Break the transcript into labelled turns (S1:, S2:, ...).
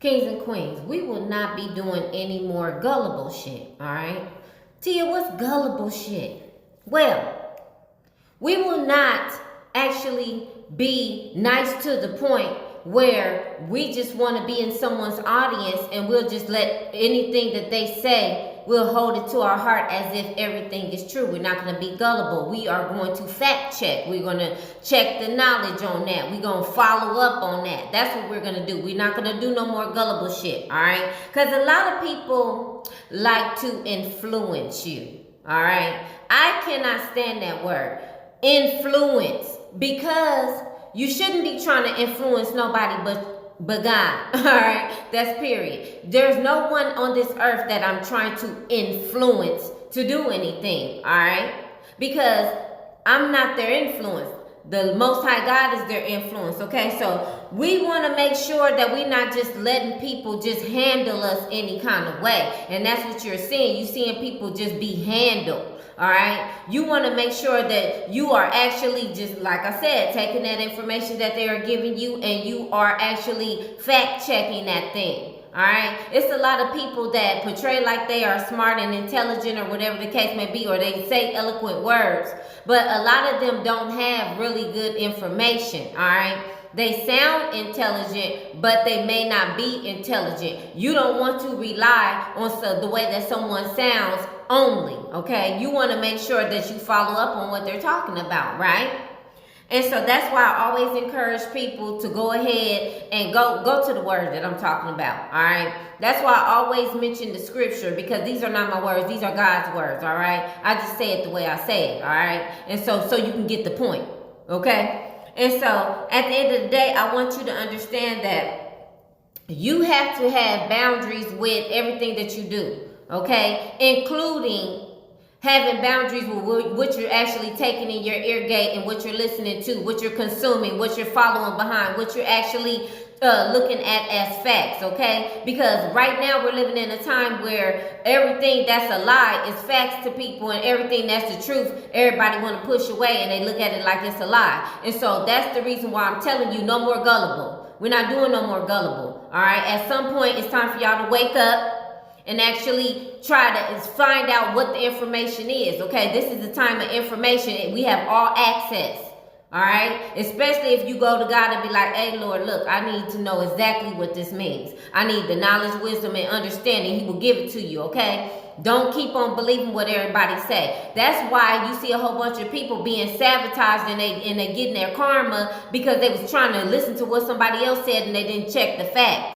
S1: Kings and queens, we will not be doing any more gullible shit, alright? Tia, what's gullible shit? Well, we will not actually be nice to the point where we just want to be in someone's audience and we'll just let anything that they say, we'll hold it to our heart as if everything is true. We're not going to be gullible. We are going to fact check. We're going to check the knowledge on that. We're going to follow up on that. That's what we're going to do. We're not going to do no more gullible shit, all right? Because a lot of people like to influence you, all right? I cannot stand that word, influence, because you shouldn't be trying to influence nobody but God, all right? That's period. There's no one on this earth that I'm trying to influence to do anything, all right? Because I'm not their influence. The Most High God is their influence, okay? So we want to make sure that we're not just letting people just handle us any kind of way. And that's what you're seeing. You're seeing people just be handled. All right. You want to make sure that you are actually, just like I said, taking that information that they are giving you and you are actually fact checking that thing. All right. It's a lot of people that portray like they are smart and intelligent or whatever the case may be, or they say eloquent words, but a lot of them don't have really good information. All right. They sound intelligent, but they may not be intelligent. You don't want to rely on the way that someone sounds only, okay? You want to make sure that you follow up on what they're talking about, right? And so that's why I always encourage people to go ahead and go to the word that I'm talking about, all right? That's why I always mention the scripture, because these are not my words. These are God's words, all right? I just say it the way I say it, all right? And so you can get the point, okay? And so at the end of the day, I want you to understand that you have to have boundaries with everything that you do, okay? Including having boundaries with what you're actually taking in your ear gate and what you're listening to, what you're consuming, what you're following behind, what you're actually looking at as facts, okay? Because right now we're living in a time where everything that's a lie is facts to people, and everything that's the truth, everybody want to push away and they look at it like it's a lie. And so that's the reason why I'm telling you, no more gullible. We're not doing no more gullible, all right? At some point, it's time for y'all to wake up and actually try to find out what the information is, okay? This is the time of information. We have all access, all right? Especially if you go to God and be like, hey, Lord, look, I need to know exactly what this means. I need the knowledge, wisdom, and understanding. He will give it to you, okay? Don't keep on believing what everybody say. That's why you see a whole bunch of people being sabotaged and they getting their karma, because they was trying to listen to what somebody else said and they didn't check the facts.